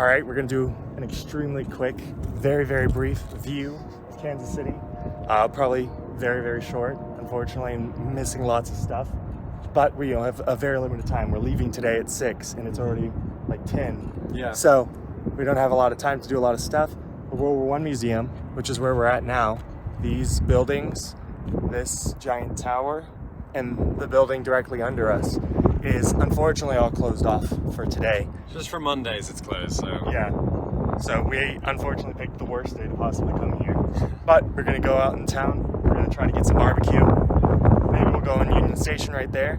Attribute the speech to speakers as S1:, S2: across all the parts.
S1: All right, we're gonna do an extremely quick, very, very brief view of Kansas City. Probably very, very short, unfortunately, and missing lots of stuff. But we have a very limited time. We're leaving today at 6 and it's already like 10.
S2: Yeah.
S1: So we don't have a lot of time to do a lot of stuff. The World War I Museum, which is where we're at now, these buildings, this giant tower, and the building directly under us is unfortunately all closed off for today.
S2: Just for Mondays it's closed, so.
S1: Yeah. So we unfortunately picked the worst day to possibly come here. But we're gonna go out in town. We're gonna try to get some barbecue. Maybe we'll go in Union Station right there.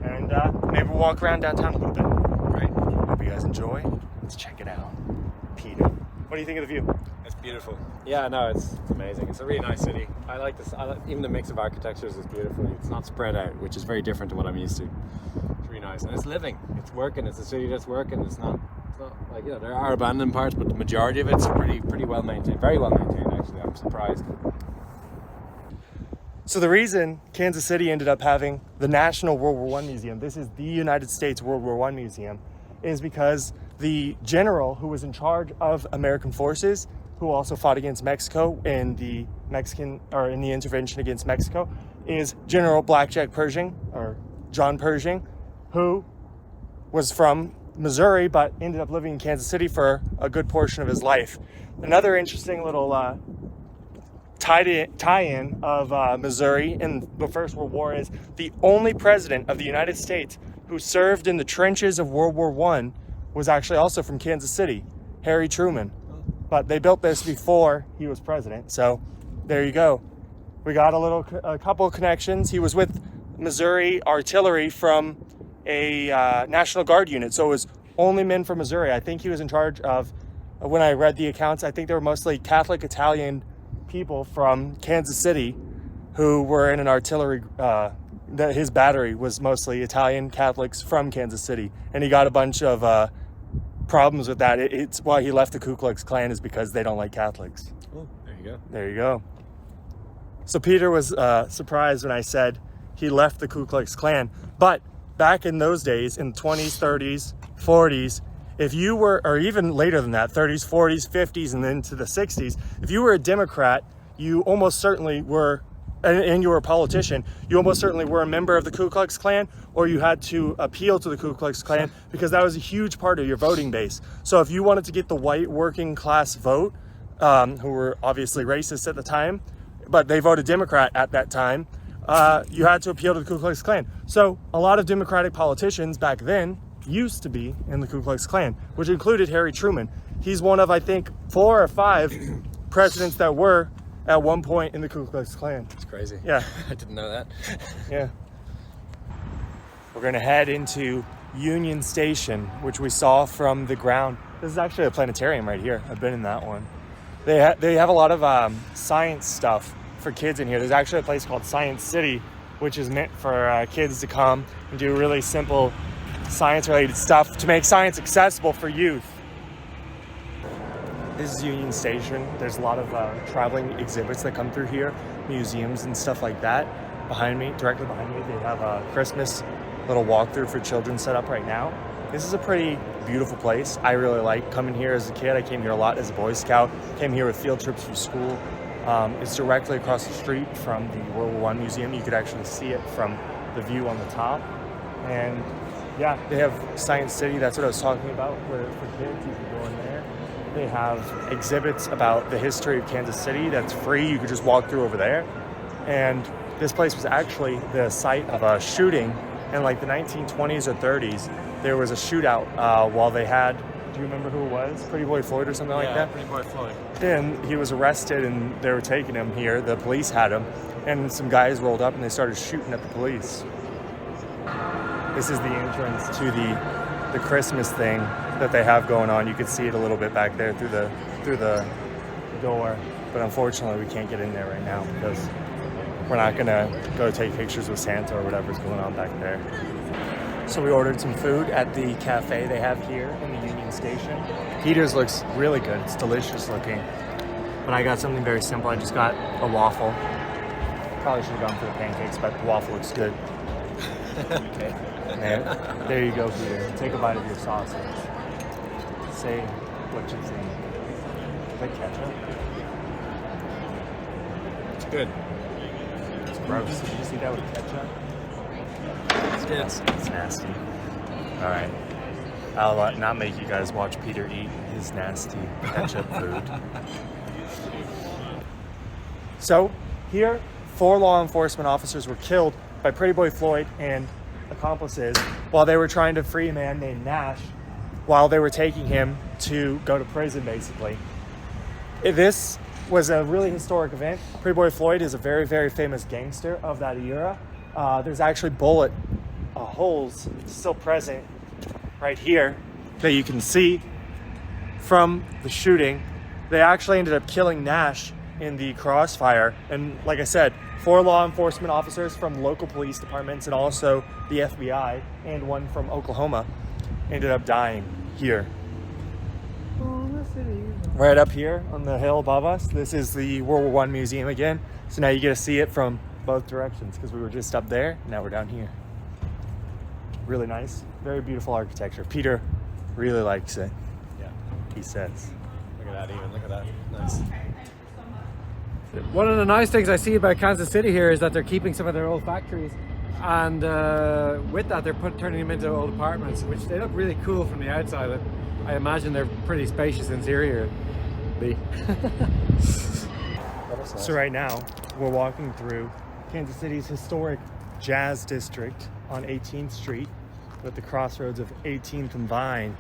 S1: And maybe we'll walk around downtown a little bit.
S2: Great.
S1: Hope you guys enjoy. Let's check it out. Peter, what do you think of the view?
S2: It's beautiful. Yeah, no, it's amazing. It's a really nice city. I like this. Even the mix of architectures is beautiful. It's not spread out, which is very different to what I'm used to. It's really nice, and it's living. It's working. It's a city that's working. It's not like, you know, there are abandoned parts, but the majority of it's pretty well maintained. Very well maintained, actually. I'm surprised.
S1: So the reason Kansas City ended up having the National World War I Museum, this is the United States World War I Museum, is because the general who was in charge of American forces, who also fought against Mexico in the intervention against Mexico, is General Blackjack Pershing, or John Pershing, who was from Missouri but ended up living in Kansas City for a good portion of his life. Another interesting little tie-in of Missouri in the First World War is the only president of the United States who served in the trenches of World War I was actually also from Kansas City, Harry Truman. But they built this before he was president, so there you go. We got a couple of connections. He was with Missouri Artillery from a National Guard unit, so it was only men from Missouri. I think he was in charge of, when I read the accounts, I think they were mostly Catholic Italian people from Kansas City who were in an artillery, that his battery was mostly Italian Catholics from Kansas City, and he got a bunch of problems with that. It's why he left the Ku Klux Klan, is because they don't like Catholics.
S2: Oh, there you go.
S1: There you go. So Peter was surprised when I said he left the Ku Klux Klan, but back in those days, in the 20s, 30s, 40s, if you were, or even later than that, 30s, 40s, 50s, and then to the 60s, if you were a Democrat, you almost certainly were, and you were a politician, you almost certainly were a member of the Ku Klux Klan, or you had to appeal to the Ku Klux Klan, because that was a huge part of your voting base. So if you wanted to get the white working class vote, who were obviously racist at the time, but they voted Democrat at that time, you had to appeal to the Ku Klux Klan. So a lot of Democratic politicians back then used to be in the Ku Klux Klan, which included Harry Truman. He's one of, I think, 4 or 5 presidents that were at one point in the Ku Klux Klan.
S2: It's crazy.
S1: Yeah.
S2: I didn't know that.
S1: Yeah. We're gonna head into Union Station, which we saw from the ground. This is actually a planetarium right here. I've been in that one. They have a lot of science stuff for kids in here. There's actually a place called Science City, which is meant for kids to come and do really simple science-related stuff to make science accessible for youth. This is Union Station. There's a lot of traveling exhibits that come through here, museums and stuff like that. Behind me, directly behind me, they have a Christmas little walkthrough for children set up right now. This is a pretty beautiful place. I really like coming here as a kid. I came here a lot as a Boy Scout. Came here with field trips from school. It's directly across the street from the World War I Museum. You could actually see it from the view on the top. And yeah, they have Science City. That's what I was talking about, where for kids, you can go in there. They have exhibits about the history of Kansas City that's free. You could just walk through over there. And this place was actually the site of a shooting in like the 1920s or 30s. There was a shootout while they had, do you remember who it was? Pretty Boy Floyd or something like that?
S2: Yeah, Pretty Boy Floyd.
S1: Then he was arrested and they were taking him here. The police had him. And some guys rolled up and they started shooting at the police. This is the entrance to the Christmas thing that they have going on. You could see it a little bit back there through the door, but unfortunately we can't get in there right now because we're not gonna go take pictures with Santa or whatever's going on back there. So we ordered some food at the cafe they have here in the Union Station. Peter's looks really good. It's delicious looking, but I got something very simple. I just got a waffle. Probably should have gone for the pancakes, but the waffle looks good.
S2: Okay.
S1: And there you go, Peter. Take a bite of your sausage. say what you think. Is that ketchup?
S2: It's good.
S1: It's gross. Did you see that with ketchup? It's nasty. All right. I'll not make you guys watch Peter eat his nasty ketchup food. So here, 4 law enforcement officers were killed by Pretty Boy Floyd and accomplices while they were trying to free a man named Nash while they were taking him to go to prison, basically. This was a really historic event. Pretty Boy Floyd is a very, very famous gangster of that era. There's actually bullet holes still present right here that you can see from the shooting. They actually ended up killing Nash in the crossfire. And like I said, 4 law enforcement officers from local police departments and also the FBI and one from Oklahoma ended up dying here. Right up here on the hill above us, this is the World War I museum again. So now you get to see it from both directions because we were just up there, now we're down here. Really nice, very beautiful architecture. Peter really likes it.
S2: Yeah.
S1: He says.
S2: Look at that even, look at that. Nice.
S3: One of the nice things I see about Kansas City here is that they're keeping some of their old factories, and with that they're turning them into old apartments, which they look really cool from the outside. I imagine they're pretty spacious interiorly.
S1: So right now we're walking through Kansas City's historic Jazz District on 18th Street with the crossroads of 18th and Vine,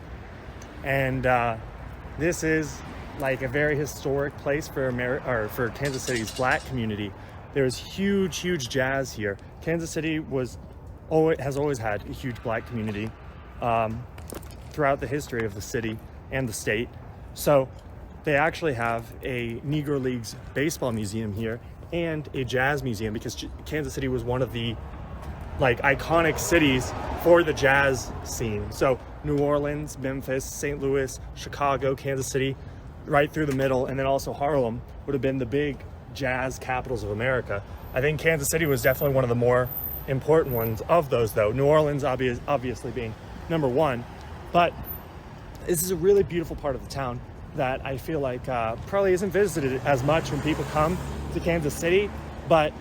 S1: and this is like a very historic place for for Kansas City's Black community. There's huge jazz here. Kansas City has always had a huge Black community throughout the history of the city and the state. So they actually have a Negro Leagues baseball museum here and a jazz museum because Kansas City was one of the iconic cities for the jazz scene. So New Orleans, Memphis, St. Louis, Chicago, Kansas City, right through the middle, and then also Harlem would have been the big jazz capitals of America. I think Kansas City was definitely one of the more important ones of those, though. New Orleans obviously being number 1. But this is a really beautiful part of the town that I feel like probably isn't visited as much when people come to Kansas City, but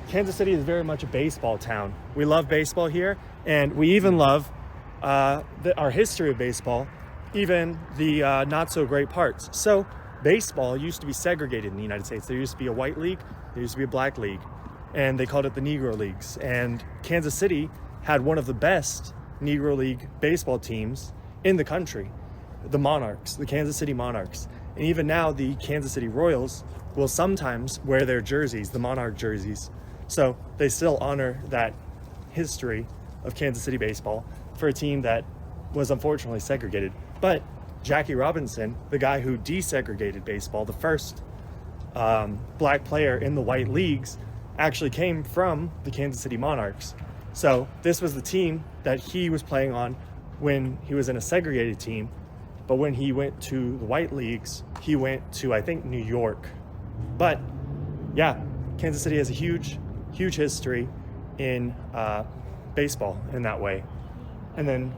S1: Kansas City is very much a baseball town. We love baseball here, and we even love our history of baseball, even the not so great parts. So baseball used to be segregated in the United States. There used to be a white league, there used to be a black league, and they called it the Negro Leagues. And Kansas City had one of the best Negro League baseball teams in the country, the Monarchs, the Kansas City Monarchs. And even now, the Kansas City Royals will sometimes wear their jerseys, the Monarch jerseys. So they still honor that history of Kansas City baseball for a team that was unfortunately segregated. But Jackie Robinson, the guy who desegregated baseball, the first black player in the white leagues, actually came from the Kansas City Monarchs. So this was the team that he was playing on when he was in a segregated team. But when he went to the white leagues, he went to, I think, New York. But yeah, Kansas City has a huge history in baseball in that way. And then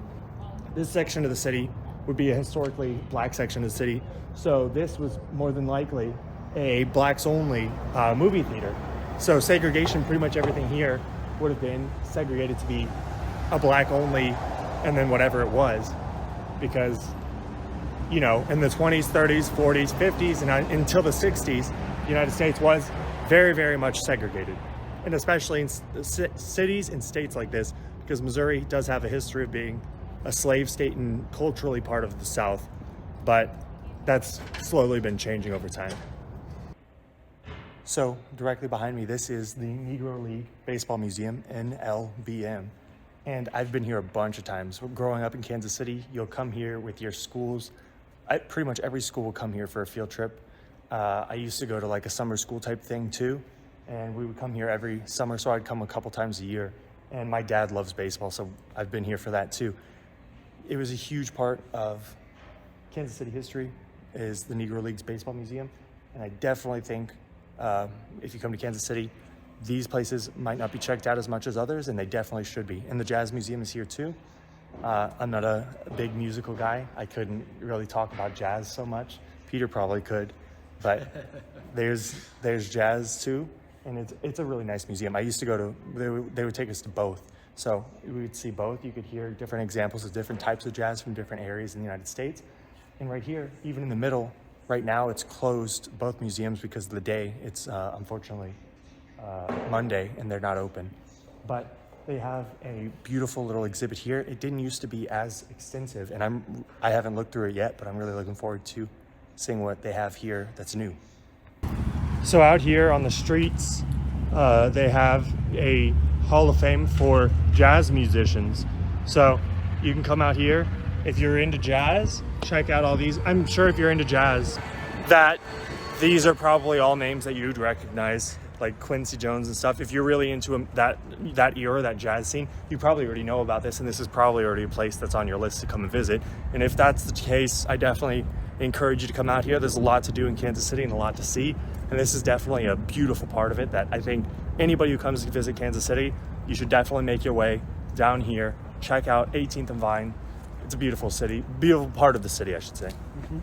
S1: this section of the city would be a historically black section of the city. So this was more than likely a blacks only movie theater. So segregation, pretty much everything here would have been segregated to be a black only, and then whatever it was, because, you know, in the 20s, 30s, 40s, 50s, and until the 60s, the United States was very, very much segregated. And especially in cities and states like this, because Missouri does have a history of being a slave state and culturally part of the South, but that's slowly been changing over time. So directly behind me, this is the Negro League Baseball Museum, NLBM. And I've been here a bunch of times. Growing up in Kansas City, you'll come here with your schools. Pretty much every school will come here for a field trip. I used to go to like a summer school type thing too, and we would come here every summer, so I'd come a couple times a year. And my dad loves baseball, so I've been here for that too. It was a huge part of Kansas City history, is the Negro League's Baseball Museum. And I definitely think if you come to Kansas City, these places might not be checked out as much as others, and they definitely should be. And the Jazz Museum is here too. I'm not a big musical guy. I couldn't really talk about jazz so much. Peter probably could, but there's jazz too, and it's a really nice museum. I used to go to, they would take us to both. So we would see both. You could hear different examples of different types of jazz from different areas in the United States. And right here, even in the middle, right now it's closed, both museums, because of the day. It's unfortunately Monday and they're not open. But they have a beautiful little exhibit here. It didn't used to be as extensive, and I haven't looked through it yet, but I'm really looking forward to seeing what they have here that's new. So out here on the streets, they have a Hall of Fame for jazz musicians. So you can come out here. If you're into jazz, check out all these. I'm sure if you're into jazz, that these are probably all names that you'd recognize, like Quincy Jones and stuff. If you're really into that era, that jazz scene, you probably already know about this, and this is probably already a place that's on your list to come and visit. And if that's the case, I definitely encourage you to come out here. There's a lot to do in Kansas City and a lot to see, and this is definitely a beautiful part of it that I think anybody who comes to visit Kansas City, you should definitely make your way down here, check out 18th and Vine. It's a beautiful city, beautiful part of the city, I should say. Mm-hmm.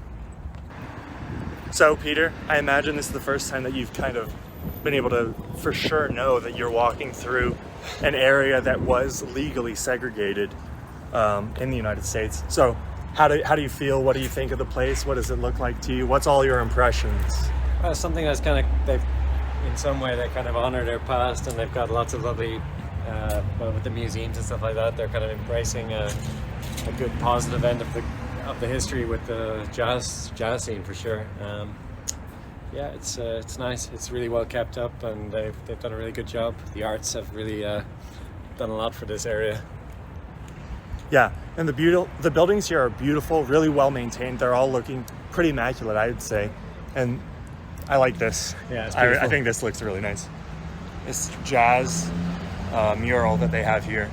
S1: So Peter, I imagine this is the first time that you've kind of been able to for sure know that you're walking through an area that was legally segregated in the United States. So how do you feel? What do you think of the place? What does it look like to you? What's all your impressions?
S3: Something that's kind of, they've, in some way, they kind of honor their past, and they've got lots of lovely, well, with the museums and stuff like that, they're kind of embracing a good positive end of the history with the jazz scene for sure. Yeah, it's nice. It's really well kept up, and they've done a really good job. The arts have really done a lot for this area.
S1: Yeah, and the buildings here are beautiful, really well maintained. They're all looking pretty immaculate, I would say, and I like this.
S3: Yeah, it's beautiful.
S1: I think this looks really nice. This jazz mural that they have here.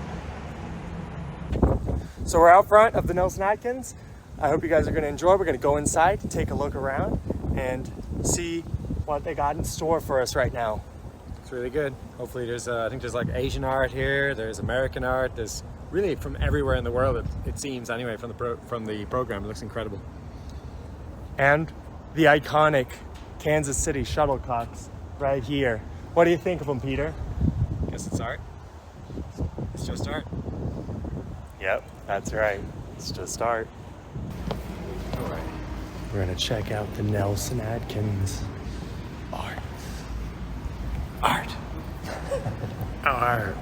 S1: So we're out front of the Nelson Atkins. I hope you guys are going to enjoy. We're going to go inside, take a look around, and see what they got in store for us right now.
S3: It's really good. Hopefully there's, I think there's like Asian art here, there's American art, there's really from everywhere in the world, it seems anyway, from the program. It looks incredible.
S1: And the iconic Kansas City shuttlecocks right here. What do you think of them, Peter?
S3: I guess it's art. It's just art.
S1: Yep, that's right. It's just art.
S3: All right.
S1: We're gonna check out the Nelson Atkins. Art. Art. Art.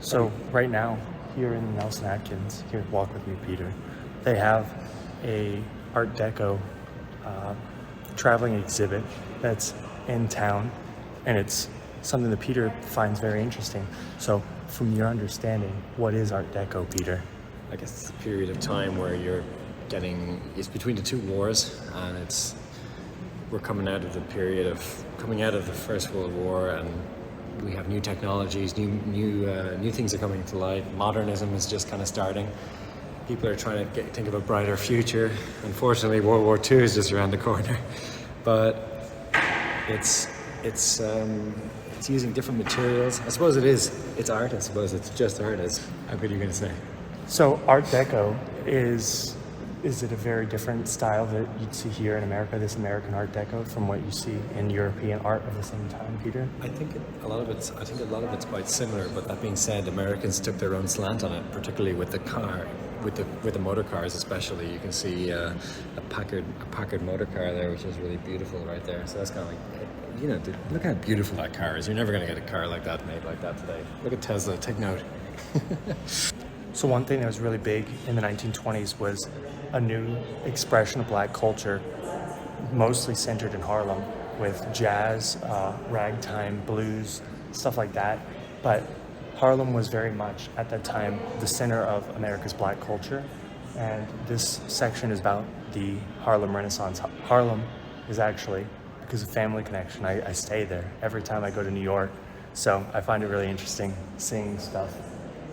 S1: So right now, here in Nelson Atkins, here, walk with me, Peter, they have a Art Deco traveling exhibit that's in town, and it's something that Peter finds very interesting. So from your understanding, what is Art Deco, Peter?
S2: I guess it's a period of time where it's between the two wars, and we're coming out of the First World War, and we have new technologies, new things are coming to light. Modernism is just kind of starting. People are trying to think of a brighter future. Unfortunately, World War II is just around the corner, but it's using different materials. I suppose it's art. I suppose it's just art. How good are you going to say?
S1: So Art Deco is it a very different style that you'd see here in America, this American Art Deco, from what you see in European art of the same time, Peter?
S2: I think a lot of it's quite similar. But that being said, Americans took their own slant on it, particularly with the car, with the motor cars especially. You can see a Packard motor car there, which is really beautiful right there. So that's kind of like, look how beautiful that car is. You're never going to get a car like that made like that today. Look at Tesla. Take note.
S1: So one thing that was really big in the 1920s was a new expression of black culture, mostly centered in Harlem, with jazz, ragtime, blues, stuff like that. But Harlem was very much, at that time, the center of America's black culture. And this section is about the Harlem Renaissance. Harlem is actually, because of family connection, I stay there every time I go to New York. So I find it really interesting seeing stuff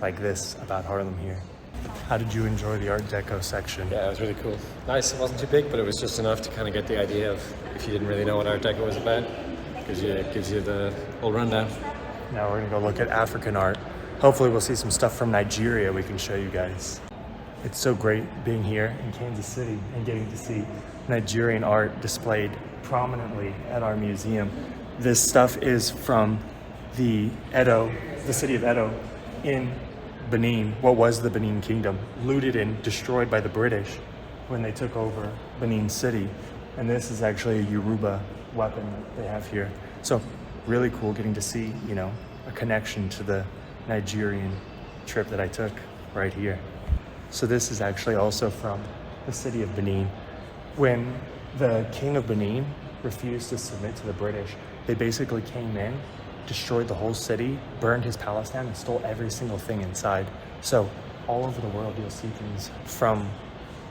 S1: like this about Harlem here. How did you enjoy the Art Deco section?
S2: Yeah, it was really cool. Nice. It wasn't too big, but it was just enough to kind of get the idea of if you didn't really know what Art Deco was about. It gives you the whole rundown.
S1: Now we're gonna go look at African art. Hopefully we'll see some stuff from Nigeria we can show you guys. It's so great being here in Kansas City and getting to see Nigerian art displayed prominently at our museum. This stuff is from the city of Edo in Benin, what was the Benin Kingdom, looted and destroyed by the British when they took over Benin City. And this is actually a Yoruba weapon that they have here. So really cool getting to see, a connection to the Nigerian trip that I took right here. So this is actually also from the city of Benin. When the king of Benin refused to submit to the British, they basically came in, destroyed the whole city, burned his palace down, and stole every single thing inside. So all over the world, you'll see things from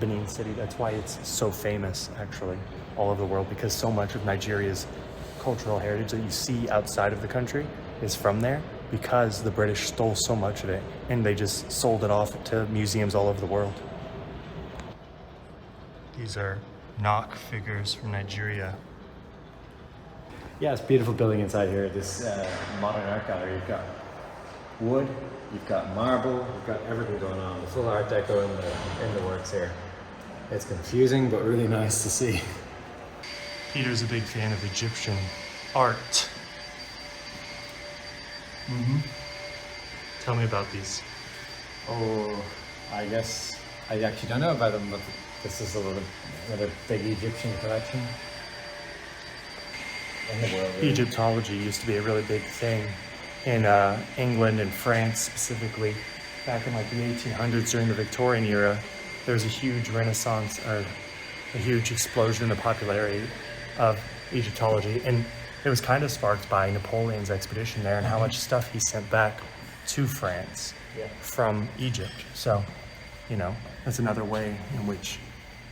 S1: Benin City. That's why it's so famous, actually, all over the world, because so much of Nigeria's cultural heritage that you see outside of the country is from there, because the British stole so much of it and they just sold it off to museums all over the world. These are knock figures from Nigeria.
S2: Yeah, it's a beautiful building inside here. This modern art gallery. You've got wood, you've got marble, you've got everything going on. The full Art Deco in the works here. It's confusing, but really nice to see.
S1: Peter's a big fan of Egyptian art. Tell me about these.
S2: Oh, I guess I actually don't know about them, but this is another big Egyptian collection in the world. Really.
S1: Egyptology used to be a really big thing in England and France specifically. Back in like the 1800s during the Victorian era, there was a huge renaissance or a huge explosion in the popularity of Egyptology. And it was kind of sparked by Napoleon's expedition there and how much stuff he sent back to France from Egypt. So, that's another way in which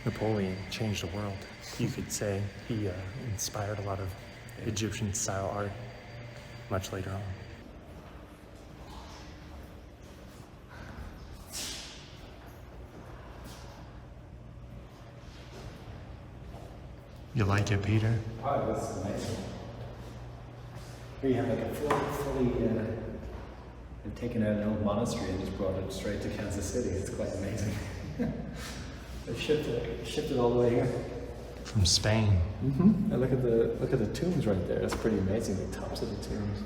S1: Napoleon changed the world. You could say he inspired a lot of Egyptian style art much later on. You like it, Peter?
S2: Oh, that's amazing. Here you have like a fully taken out an old monastery and just brought it straight to Kansas City. It's quite amazing. They shipped it all the way here.
S1: From Spain.
S2: And look at the tombs right there. That's pretty amazing. The tops of the tombs.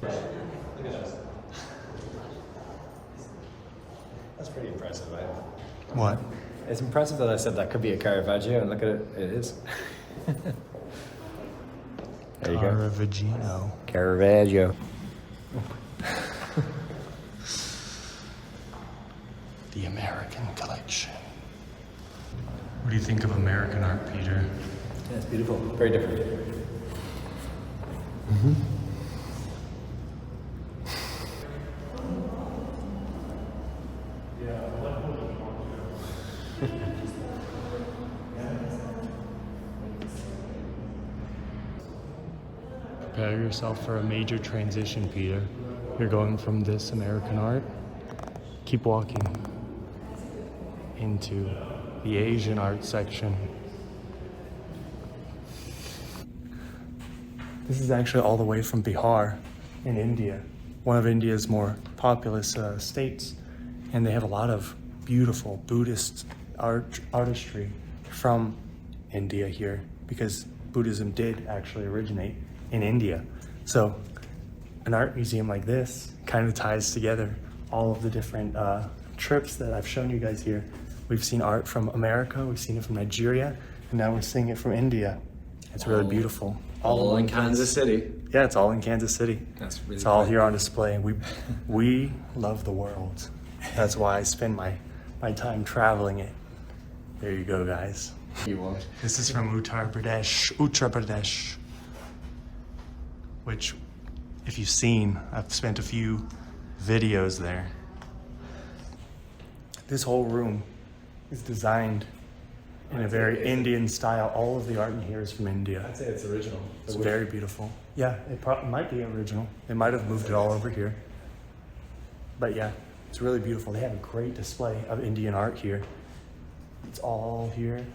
S2: Look at that. That's pretty impressive, right?
S1: What?
S2: It's impressive that I said that could be a Caravaggio, and look at it. It is. There you go.
S1: Caravaggio.
S2: Caravaggio.
S1: The American collection. What do you think of American art, Peter?
S2: Yeah, it's beautiful. Very different.
S1: Prepare yourself for a major transition, Peter. You're going from this American art, keep walking into the Asian art section. This is actually all the way from Bihar in India, one of India's more populous states. And they have a lot of beautiful Buddhist artistry from India here, because Buddhism did actually originate in India. So an art museum like this kind of ties together all of the different trips that I've shown you guys here. We've seen art from America, we've seen it from Nigeria, and now we're seeing it from India. It's really beautiful.
S2: All in Kansas City.
S1: Yeah, it's all in Kansas City.
S2: That's really
S1: It's all
S2: cool.
S1: here on display. We love the world. That's why I spend my time traveling it. There you go, guys.
S2: You won't.
S1: This is from Uttar Pradesh, which, if you've seen, I've spent a few videos there. This whole room is designed in a very Indian style. All of the art in here is from India.
S2: I'd say it's original.
S1: It's very beautiful. Yeah, it might be original. They might have moved it all over here. But yeah, it's really beautiful. They have a great display of Indian art here. It's all here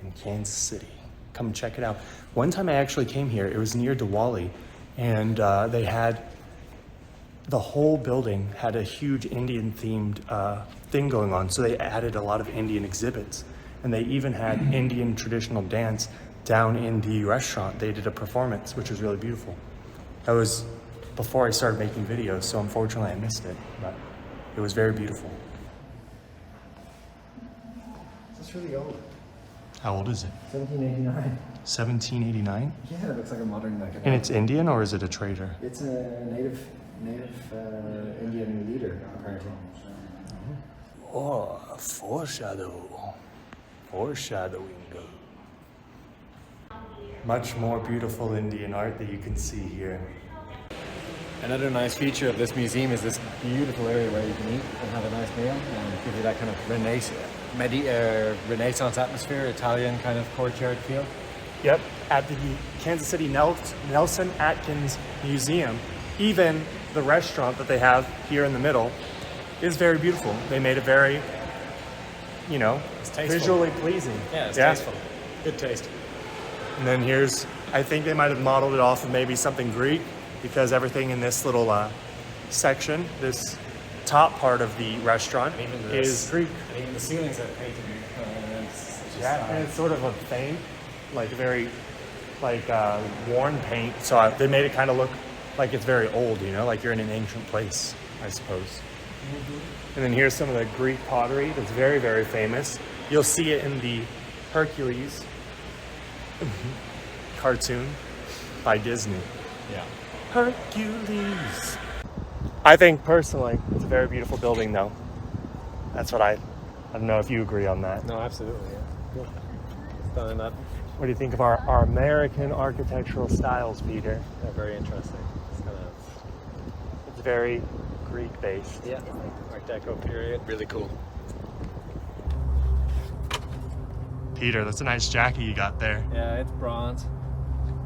S1: in Kansas City. Come check it out. One time I actually came here, it was near Diwali, and they had, the whole building had a huge Indian themed thing going on. So they added a lot of Indian exhibits, and they even had Indian traditional dance down in the restaurant. They did a performance, which was really beautiful. That was before I started making videos, so unfortunately I missed it, but it was very beautiful.
S3: It's really old.
S1: How old is it?
S3: 1789.
S1: 1789?
S3: Yeah, it looks like a modern like.
S1: And it's Indian, or is it a trader?
S3: It's a native Indian leader apparently.
S1: Oh, foreshadowing. Much more beautiful Indian art that you can see here.
S2: Another nice feature of this museum is this beautiful area where you can eat and have a nice meal and give you that kind of Renaissance atmosphere, Italian kind of courtyard feel.
S1: Yep, at the Kansas City Nelson Atkins Museum, even the restaurant that they have here in the middle is very beautiful. They made it very, you know, visually pleasing.
S2: Yeah, it's tasteful. Good taste.
S1: And then here's, I think they might have modeled it off of maybe something Greek, because everything in this little section, this top part of the restaurant is Greek.
S2: And even the ceilings are painted.
S1: And it's sort of a faint, like very, like worn paint. So they made it kind of look like it's very old, you know, like you're in an ancient place, I suppose. And then here's some of the Greek pottery that's very, very famous. You'll see it in the Hercules cartoon by Disney.
S2: Yeah.
S1: Hercules. I think personally it's a very beautiful building though. That's what I don't know if you agree on that.
S2: No, absolutely. Yeah. Cool. It's done in that.
S1: What do you think of our American architectural styles, Peter?
S2: Yeah, very interesting.
S1: It's very Greek based.
S2: Yeah. Art Deco period. Really cool.
S1: Peter, that's a nice jacket you got there.
S2: Yeah, it's bronze.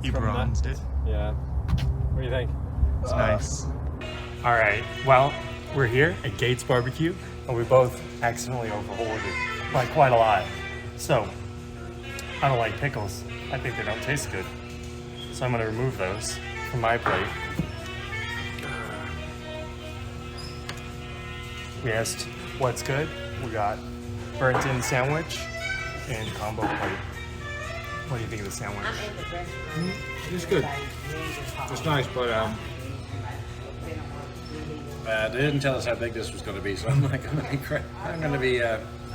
S1: You bronzed it.
S2: Yeah. What do you think?
S1: It's nice. All right, well, we're here at Gates Barbecue, and we both accidentally overordered by quite a lot. So, I don't like pickles. I think they don't taste good. So I'm gonna remove those from my plate. We asked what's good. We got burnt in sandwich and combo plate. What do you think of the sandwich?
S2: It's good. It's nice, but they didn't tell us how big this was going to be, so I'm not going to be. I'm going to be.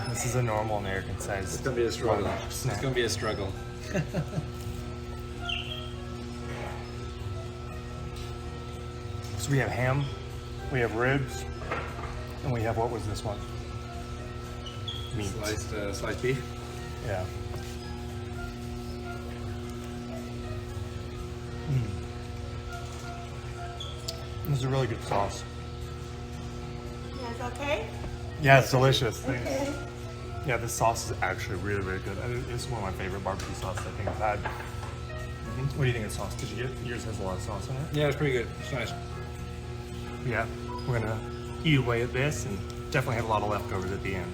S1: This is a normal American size.
S2: It's going to be a struggle. It's going to be a struggle.
S1: So we have ham, we have ribs, and we have, what was this one? Meat.
S2: Sliced beef.
S1: Yeah. This is a really good sauce.
S4: Yeah, it's okay?
S1: Yeah, it's delicious. Thanks.
S4: Okay.
S1: Yeah, this sauce is actually really, really good. This is one of my favorite barbecue sauces I think I've had. What do you think of the sauce? Did you get yours? Has a lot of sauce in it.
S2: Yeah, it's pretty good. It's nice.
S1: Yeah, we're gonna eat away at this and definitely have a lot of leftovers at the end.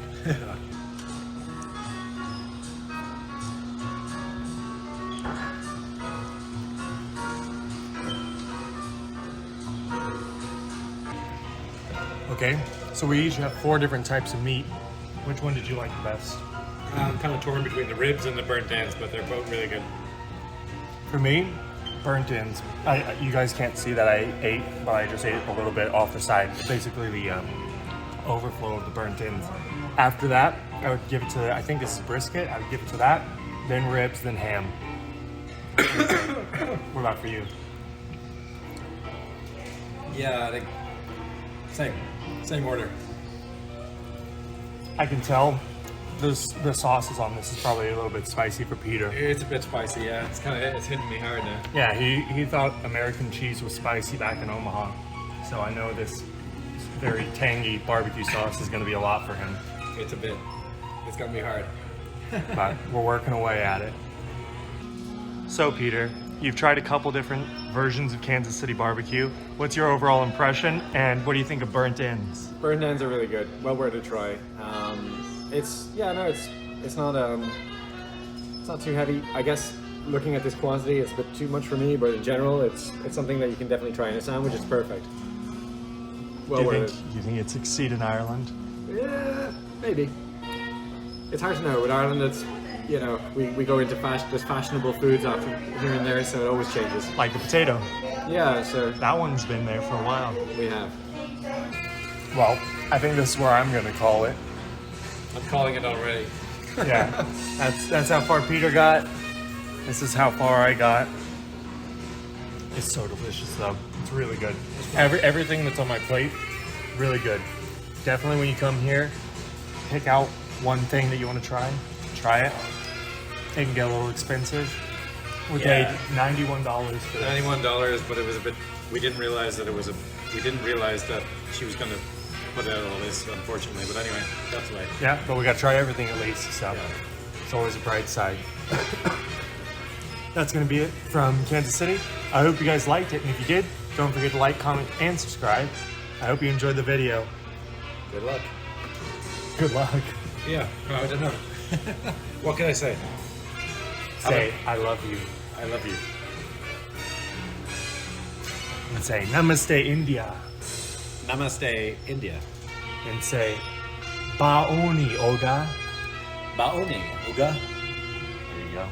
S1: Okay, so we each have 4 different types of meat. Which one did you like the best?
S2: I'm kind of torn between the ribs and the burnt ends, but they're both really good.
S1: For me, burnt ends. You guys can't see that I ate, but I just ate a little bit off the side. Basically the overflow of the burnt ends. After that, I would give it to, I think this is brisket, I would give it to that, then ribs, then ham. What about for you?
S2: Yeah, I think same order.
S1: I can tell the sauces on this is probably a little bit spicy for Peter.
S2: It's a bit spicy, yeah. It's hitting me hard now.
S1: Yeah, he thought American cheese was spicy back in Omaha. So I know this very tangy barbecue sauce is going to be a lot for him.
S2: It's a bit. It's gonna be hard.
S1: but we're working away at it. So Peter, you've tried a couple different versions of Kansas City barbecue. What's your overall impression, and what do you think of burnt ends?
S3: Burnt ends are really good. Well worth a try. It's not too heavy. I guess looking at this quantity, it's a bit too much for me, but in general, it's something that you can definitely try in a sandwich. It's perfect. Well worth it.
S1: Do you think it succeed in Ireland?
S3: Yeah, maybe. It's hard to know. With Ireland, it's, you know, we go into there's fashionable foods after here and there, so it always changes.
S1: Like the potato.
S3: Yeah, so
S1: That one's been there for a while.
S3: we have.
S1: Well, I think this is where I'm gonna call it.
S3: I'm calling it already.
S1: Yeah, that's how far Peter got. This is how far I got. It's so delicious though. It's really good. Everything that's on my plate, really good. Definitely when you come here, pick out one thing that you want to try it. It can get a little expensive. We paid $91 for this.
S2: $91, but it was a bit. We didn't realize that she was going to put out all this, unfortunately. But anyway, that's the way.
S1: Yeah, but we got to try everything at least, so it's always a bright side. That's going to be it from Kansas City. I hope you guys liked it, and if you did, don't forget to like, comment, and subscribe. I hope you enjoyed the video.
S2: Good luck.
S1: Good luck.
S2: Yeah, I don't know. What can I say?
S1: Say, I love you.
S2: I love you.
S1: And say, Namaste, India.
S2: Namaste, India.
S1: And say, Baoni, Oga.
S2: Baoni, Uga.
S1: There you go.